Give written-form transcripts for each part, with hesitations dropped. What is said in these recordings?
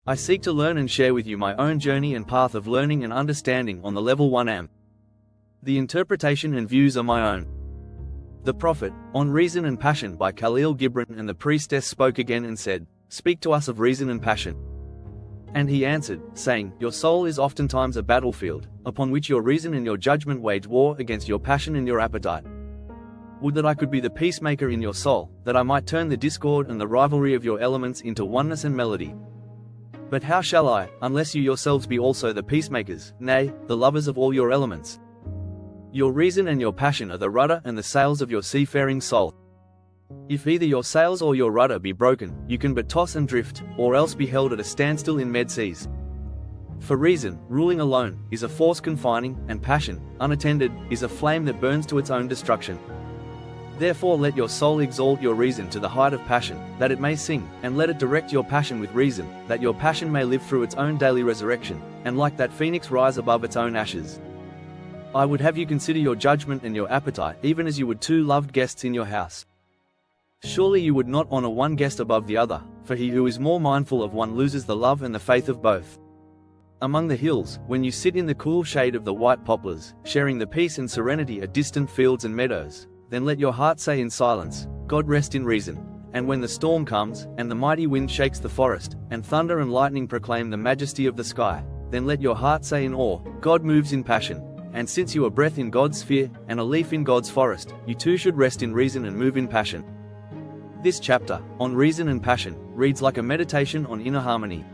I seek to learn and share with you my own journey and path of learning and understanding on the level 1am. The interpretation and views are my own. The Prophet, on Reason and Passion by Kahlil Gibran. And the priestess spoke again and said, Speak to us of reason and passion. And he answered, saying, Your soul is oftentimes a battlefield, upon which your reason and your judgment wage war against your passion and your appetite. Would that I could be the peacemaker in your soul, that I might turn the discord and the rivalry of your elements into oneness and melody. But how shall I, unless you yourselves be also the peacemakers, nay, the lovers of all your elements? Your reason and your passion are the rudder and the sails of your seafaring soul. If either your sails or your rudder be broken, you can but toss and drift, or else be held at a standstill in mid-seas. For reason, ruling alone, is a force confining, and passion, unattended, is a flame that burns to its own destruction. Therefore let your soul exalt your reason to the height of passion, that it may sing, and let it direct your passion with reason, that your passion may live through its own daily resurrection, and like that phoenix rise above its own ashes. I would have you consider your judgment and your appetite even as you would two loved guests in your house. Surely you would not honor one guest above the other, for he who is more mindful of one loses the love and the faith of both. Among the hills, when you sit in the cool shade of the white poplars, sharing the peace and serenity of distant fields and meadows, then let your heart say in silence, God rest in reason. And when the storm comes, and the mighty wind shakes the forest, and thunder and lightning proclaim the majesty of the sky, then let your heart say in awe, God moves in passion. And since you are breath in God's sphere, and a leaf in God's forest, you too should rest in reason and move in passion. This chapter, on reason and passion, reads like a meditation on inner harmony.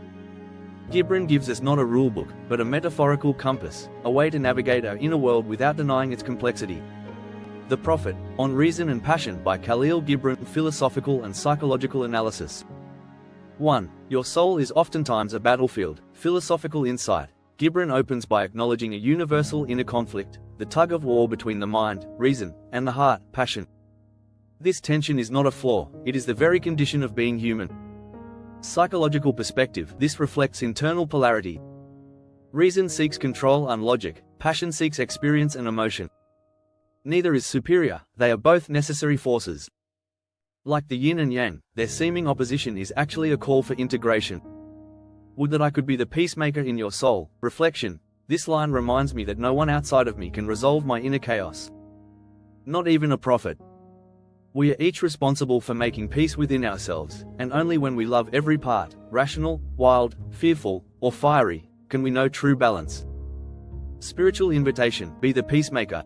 Gibran gives us not a rulebook, but a metaphorical compass, a way to navigate our inner world without denying its complexity. The Prophet, on Reason and Passion by Kahlil Gibran. Philosophical and Psychological Analysis. 1. Your soul is oftentimes a battlefield. Philosophical insight. Gibran opens by acknowledging a universal inner conflict, the tug of war between the mind, reason, and the heart, passion. This tension is not a flaw, it is the very condition of being human. Psychological perspective. This reflects internal polarity. Reason seeks control and logic, passion seeks experience and emotion. Neither is superior, they are both necessary forces. Like the yin and yang, their seeming opposition is actually a call for integration. Would that I could be the peacemaker in your soul. Reflection. This line reminds me that no one outside of me can resolve my inner chaos. Not even a prophet. We are each responsible for making peace within ourselves, and only when we love every part, rational, wild, fearful, or fiery, can we know true balance. Spiritual invitation. Be the peacemaker.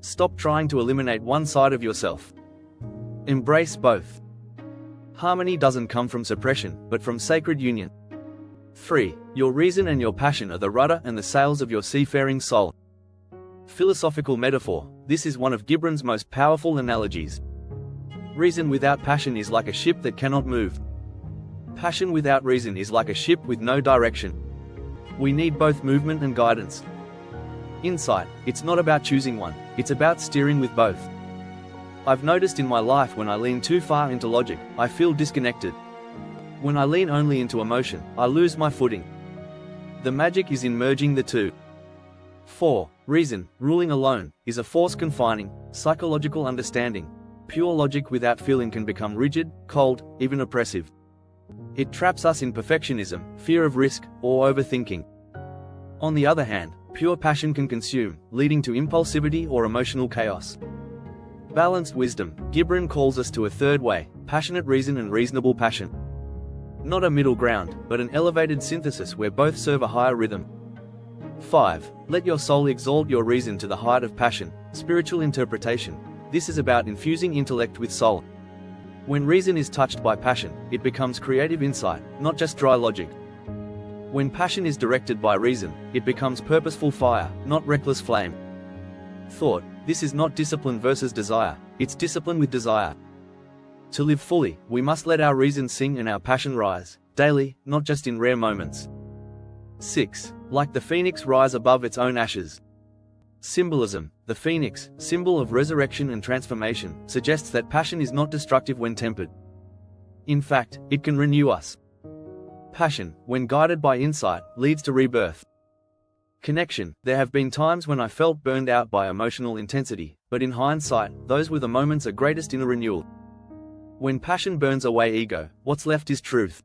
Stop trying to eliminate one side of yourself. Embrace both. Harmony doesn't come from suppression, but from sacred union. 3. Your reason and your passion are the rudder and the sails of your seafaring soul. Philosophical metaphor. This is one of Gibran's most powerful analogies. Reason without passion is like a ship that cannot move. Passion without reason is like a ship with no direction. We need both movement and guidance. Insight. It's not about choosing one, it's about steering with both. I've noticed in my life when I lean too far into logic, I feel disconnected. When I lean only into emotion, I lose my footing. The magic is in merging the two. 4. Reason, ruling alone, is a force confining, psychological understanding. Pure logic without feeling can become rigid, cold, even oppressive. It traps us in perfectionism, fear of risk, or overthinking. On the other hand, pure passion can consume, leading to impulsivity or emotional chaos. Balanced wisdom. Gibran calls us to a third way, passionate reason and reasonable passion. Not a middle ground, but an elevated synthesis where both serve a higher rhythm. 5. Let your soul exalt your reason to the height of passion. Spiritual interpretation. This is about infusing intellect with soul. When reason is touched by passion, it becomes creative insight, not just dry logic. When passion is directed by reason, it becomes purposeful fire, not reckless flame. Thought. This is not discipline versus desire, it's discipline with desire. To live fully, we must let our reason sing and our passion rise, daily, not just in rare moments. 6. Like the phoenix rise above its own ashes. Symbolism. The phoenix, symbol of resurrection and transformation, suggests that passion is not destructive when tempered. In fact, it can renew us. Passion, when guided by insight, leads to rebirth. Connection. There have been times when I felt burned out by emotional intensity, but in hindsight, those were the moments of greatest inner renewal. When passion burns away ego, what's left is truth.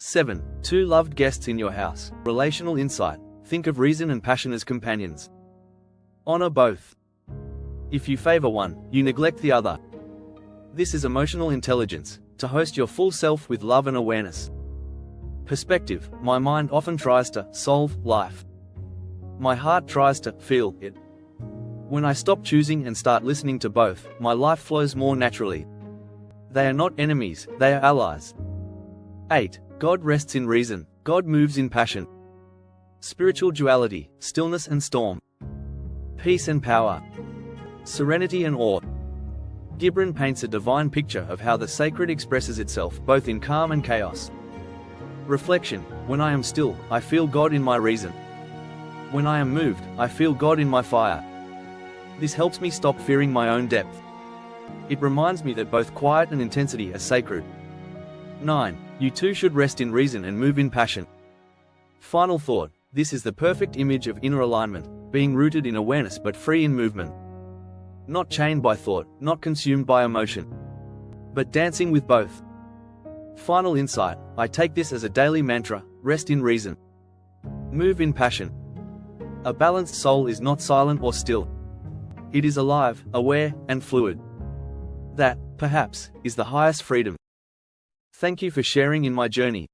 7. Two loved guests in your house. Relational insight. Think of reason and passion as companions. Honor both. If you favor one, you neglect the other. This is emotional intelligence, to host your full self with love and awareness. Perspective. My mind often tries to solve life. My heart tries to feel it. When I stop choosing and start listening to both, my life flows more naturally. They are not enemies, they are allies. 8. God rests in reason, God moves in passion. Spiritual duality, stillness and storm. Peace and power. Serenity and awe. Gibran paints a divine picture of how the sacred expresses itself both in calm and chaos. Reflection. When I am still, I feel God in my reason. When I am moved, I feel God in my fire. This helps me stop fearing my own depth. It reminds me that both quiet and intensity are sacred. 9. You too should rest in reason and move in passion. Final thought. This is the perfect image of inner alignment, being rooted in awareness but free in movement. Not chained by thought, not consumed by emotion, but dancing with both. Final insight. I take this as a daily mantra: rest in reason. Move in passion. A balanced soul is not silent or still. It is alive, aware, and fluid. That, perhaps, is the highest freedom. Thank you for sharing in my journey.